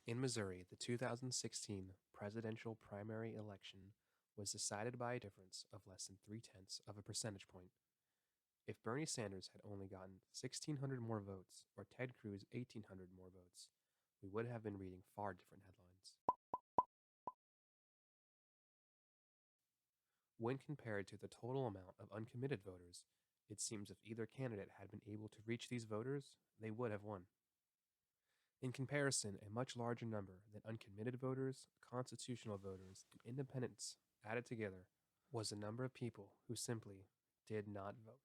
In Missouri, the 2016 presidential primary election was decided by a difference of less than 3/10 of a percentage point. If Bernie Sanders had only gotten 1,600 more votes or Ted Cruz 1,800 more votes, we would have been reading far different headlines. When compared to the total amount of uncommitted voters, it seems if either candidate had been able to reach these voters, they would have won. In comparison, a much larger number than uncommitted voters, constitutional voters, and independents added together was the number of people who simply did not vote.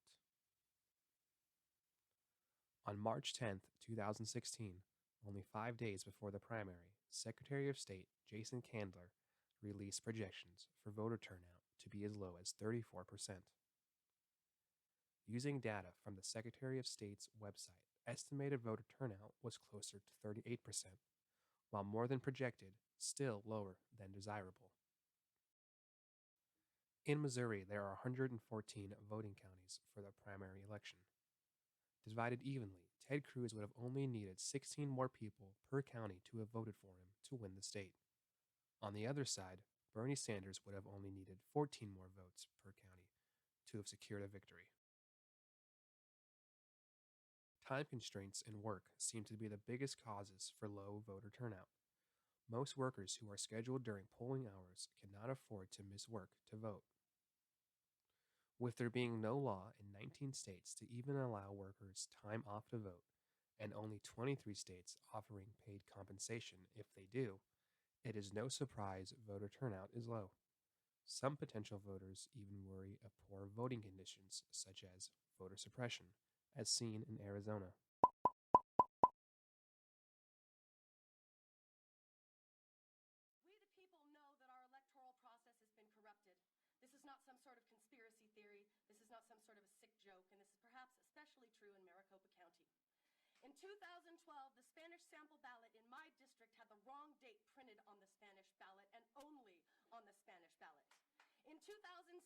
On March 10, 2016, only 5 days before the primary, Secretary of State Jason Candler released projections for voter turnout to be as low as 34%. Using data from the Secretary of State's website, estimated voter turnout was closer to 38%, while more than projected, still lower than desirable. In Missouri, there are 114 voting counties for the primary election. Divided evenly, Ted Cruz would have only needed 16 more people per county to have voted for him to win the state. On the other side, Bernie Sanders would have only needed 14 more votes per county to have secured a victory. Time constraints in work seem to be the biggest causes for low voter turnout. Most workers who are scheduled during polling hours cannot afford to miss work to vote. With there being no law in 19 states to even allow workers time off to vote, and only 23 states offering paid compensation if they do, it is no surprise voter turnout is low. Some potential voters even worry of poor voting conditions, such as voter suppression, as seen in Arizona. We, the people, know that our electoral process has been corrupted. This is not some sort of conspiracy theory. This is not some sort of a sick joke, and this is perhaps especially true in Maricopa County. In 2012, the Spanish sample ballot in my district had the wrong date printed on the Spanish ballot and only on the Spanish ballot. In 2016,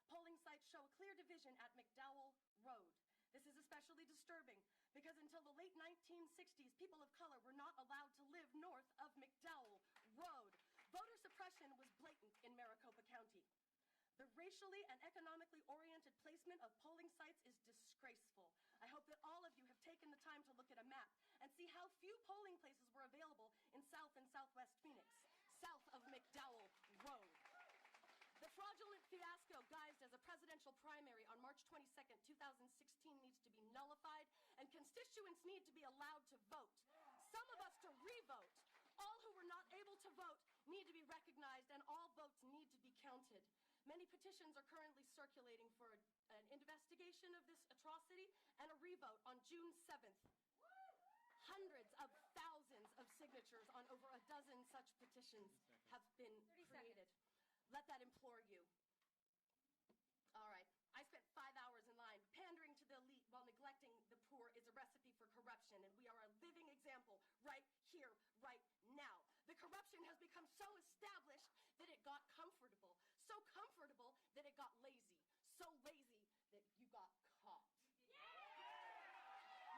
polling sites show a clear division at McDowell Road. This is especially disturbing because until the late 1960s, people of color were not allowed to live north of McDowell Road. Voter suppression was blatant in Maricopa County. The racially and economically oriented placement of polling sites is disgraceful. I hope that all of you have taken the time to look at a map and see how few polling places were available in South and Southwest Phoenix, south of McDowell Road. The fraudulent fiasco guised as a presidential primary on March 22nd, 2016 needs to be nullified, and constituents need to be allowed to vote. Some of us to re-vote. All who were not able to vote need to be recognized, and all votes need to be counted. Many petitions are currently circulating for an investigation of this atrocity and a re-vote on June 7th. Hundreds of thousands of signatures on over a dozen such petitions have been created. Let that implore you. All right. I spent 5 hours in line. Pandering to the elite while neglecting the poor is a recipe for corruption, and we are a living example right here, right now. The corruption has become so established that it got comfortable, so comfortable that it got lazy, so lazy that you got caught.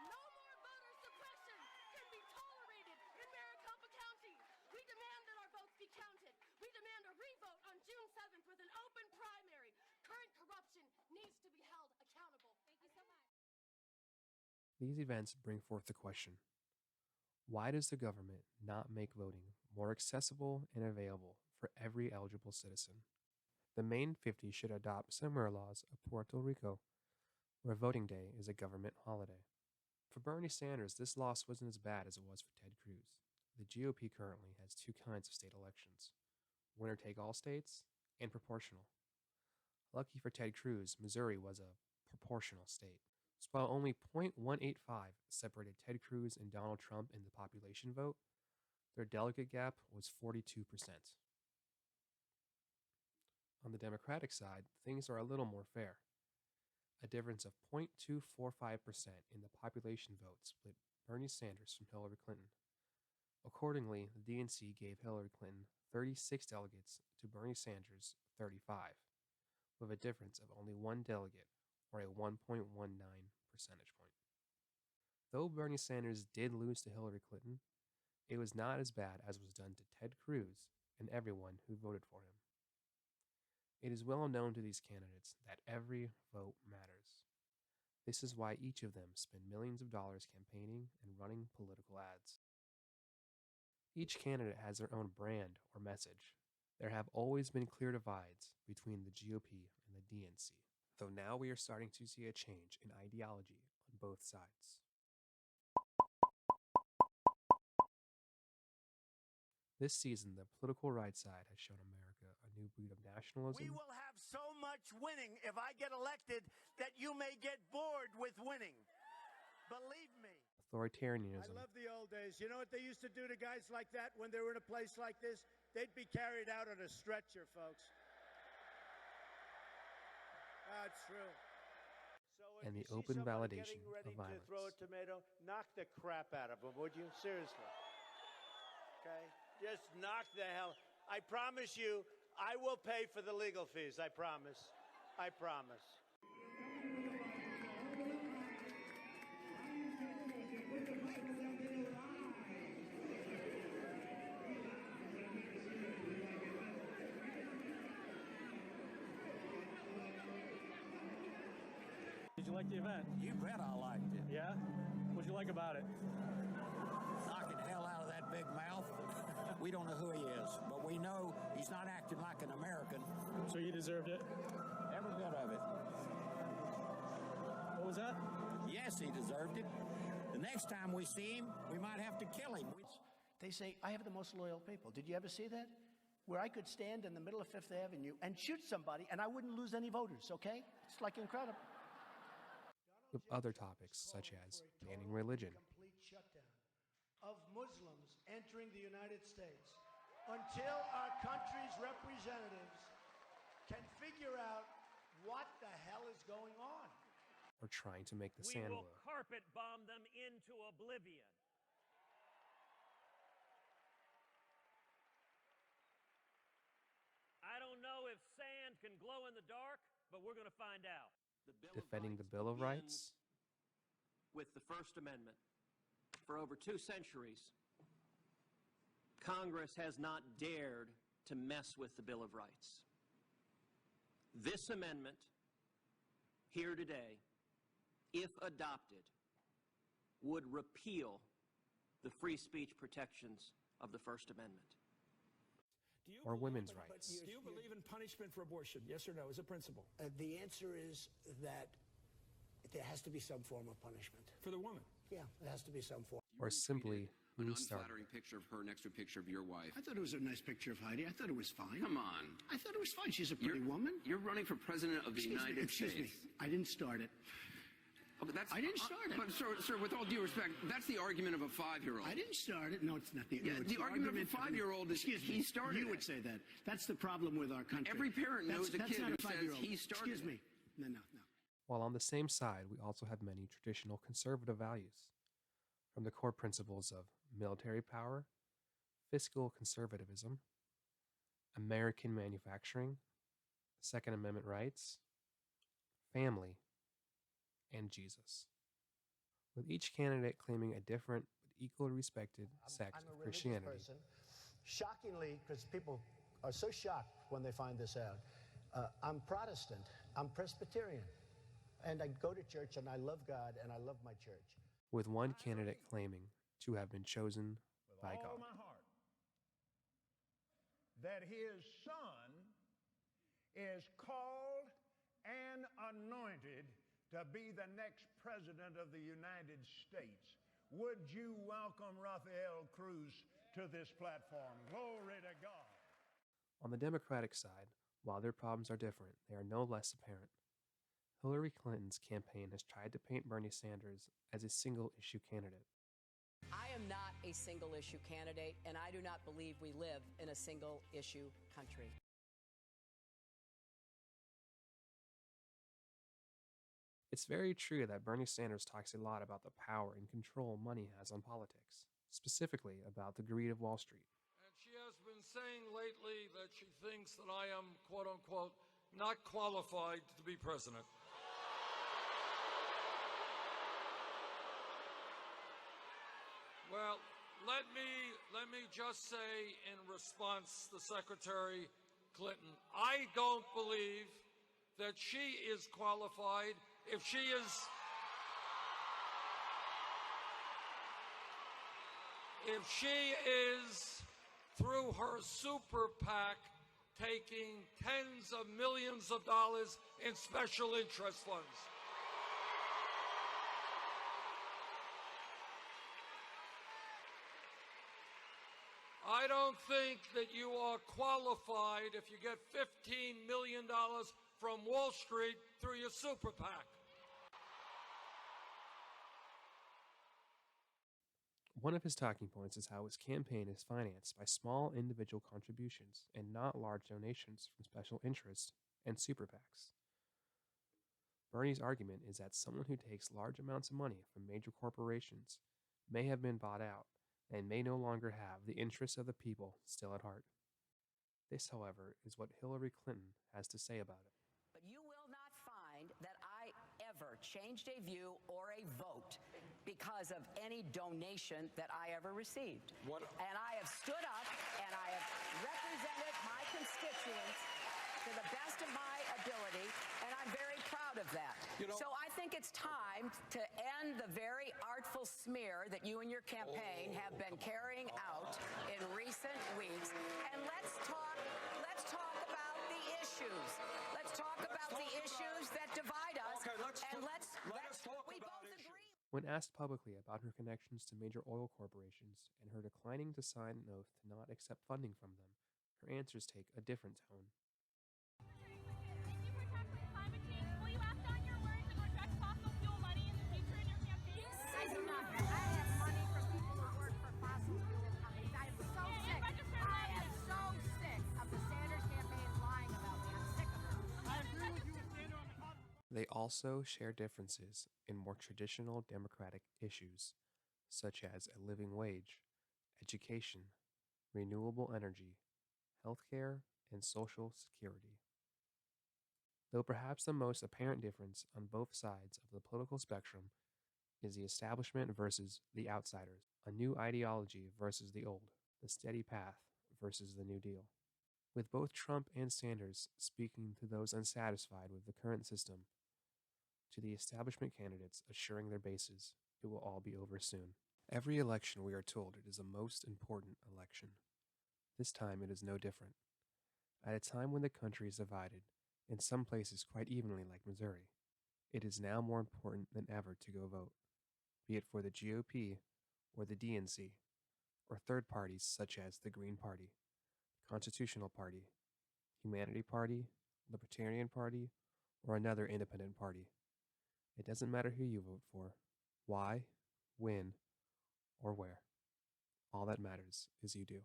No more voter suppression can be tolerated in Maricopa County. We demand that our votes be counted. We demand a re-vote on June 7th with an open primary. Current corruption needs to be held accountable. Thank you so much. These events bring forth the question: why does the government not make voting more accessible and available for every eligible citizen? The Main 50 should adopt similar laws of Puerto Rico, where voting day is a government holiday. For Bernie Sanders, this loss wasn't as bad as it was for Ted Cruz. The GOP currently has two kinds of state elections: winner-take-all states and proportional. Lucky for Ted Cruz, Missouri was a proportional state. So while only .185 separated Ted Cruz and Donald Trump in the population vote, their delegate gap was 42%. On the Democratic side, things are a little more fair. A difference of .245% in the population vote split Bernie Sanders from Hillary Clinton. Accordingly, the DNC gave Hillary Clinton 36 delegates to Bernie Sanders 35, with a difference of only one delegate, or a 1.19 percentage point. Though Bernie Sanders did lose to Hillary Clinton, it was not as bad as was done to Ted Cruz and everyone who voted for him. It is well known to these candidates that every vote matters. This is why each of them spend millions of dollars campaigning and running political ads. Each candidate has their own brand or message. There have always been clear divides between the GOP and the DNC, though now we are starting to see a change in ideology on both sides. This season, the political right side has shown America a new breed of nationalism. We will have so much winning if I get elected that you may get bored with winning. Believe me. Authoritarianism. I love the old days. You know what they used to do to guys like that when they were in a place like this? They'd be carried out on a stretcher, folks. That's true. So and the open validation of violence. To throw a tomato, knock the crap out of them, would you? Seriously. Okay? Just knock the hell. I promise you, I will pay for the legal fees. I promise. I promise. Did you like the event? You bet I liked it. Yeah? What'd you like about it? Knocking the hell out of that big mouth. We don't know who he is, but we know he's not acting like an American. So you deserved it? Every bit of it. What was that? Yes, he deserved it. The next time we see him, we might have to kill him. They say, I have the most loyal people. Did you ever see that? Where I could stand in the middle of Fifth Avenue and shoot somebody and I wouldn't lose any voters, okay? It's like incredible. With other topics such as banning religion, complete shutdown of Muslims entering the United States until our country's representatives can figure out what the hell is going on. or trying to make the We sand will low. carpet bomb them into oblivion. I don't know if sand can glow in the dark, but we're going to find out. Defending the Bill of Rights, with the First Amendment. For over 2 centuries, Congress has not dared to mess with the Bill of Rights. This amendment, here today, if adopted, would repeal the free speech protections of the First Amendment. or women's rights. Do you believe in punishment for abortion? Yes or no, as a principle? The answer is that there has to be some form of punishment. For the woman? Yeah, there has to be some form. Or simply an being started. unflattering picture of her next to a picture of your wife. I thought it was a nice picture of Heidi. I thought it was fine. Come on. I thought it was fine. She's a pretty woman. You're running for president of the United States. Excuse me. I didn't start it. Oh, but I didn't start it. But, sir, with all due respect, that's the argument of a 5-year-old. I didn't start it. No, it's not the. Yeah, no, it's the argument of a 5-year-old is excuse me, he started You it. would say that. That's the problem with our country. Every parent knows a That's kid not who a says 5-year-old. he started Excuse me. No. While on the same side, we also have many traditional conservative values, from the core principles of military power, fiscal conservatism, American manufacturing, Second Amendment rights, family, and Jesus. With each candidate claiming a different but equally respected sect I'm a of religious Christianity. person. Shockingly, because people are so shocked when they find this out, I'm Protestant, I'm Presbyterian, and I go to church and I love God and I love my church. With one candidate claiming to have been chosen by With all God. my heart, that his son is called and anointed to be the next president of the United States. Would you welcome Rafael Cruz to this platform? Glory to God. On the Democratic side, while their problems are different, they are no less apparent. Hillary Clinton's campaign has tried to paint Bernie Sanders as a single-issue candidate. I am not a single-issue candidate, and I do not believe we live in a single-issue country. It's very true that Bernie Sanders talks a lot about the power and control money has on politics, specifically about the greed of Wall Street. And she has been saying lately that she thinks that I am, quote unquote, not qualified to be president. Well, let me just say in response to Secretary Clinton, I don't believe that she is qualified. If she is through her super PAC taking tens of millions of dollars in special interest funds. I don't think that you are qualified if you get $15 million from Wall Street through your super PAC. One of his talking points is how his campaign is financed by small individual contributions and not large donations from special interests and super PACs. Bernie's argument is that someone who takes large amounts of money from major corporations may have been bought out and may no longer have the interests of the people still at heart. This, however, is what Hillary Clinton has to say about it. But you will not find that I ever changed a view or a vote because of any donation that I ever received. And I have stood up and I have represented my constituents to the best of my ability, and I'm very proud of that. So I think it's time to end the very artful smear that you and your campaign have been carrying out in recent weeks, and let's talk about the issues. Let's talk about the issues that divide us, and let's talk we both agree. When asked publicly about her connections to major oil corporations and her declining to sign an oath to not accept funding from them, her answers take a different tone. They also share differences in more traditional democratic issues, such as a living wage, education, renewable energy, healthcare, and social security. Though perhaps the most apparent difference on both sides of the political spectrum is the establishment versus the outsiders, a new ideology versus the old, the steady path versus the New Deal. With both Trump and Sanders speaking to those unsatisfied with the current system, to the establishment candidates assuring their bases, it will all be over soon. Every election, we are told, it is a most important election. This time it is no different. At a time when the country is divided, in some places quite evenly like Missouri, it is now more important than ever to go vote, be it for the GOP or the DNC, or third parties such as the Green Party, Constitutional Party, Humanity Party, Libertarian Party, or another independent party. It doesn't matter who you vote for, why, when, or where. All that matters is you do.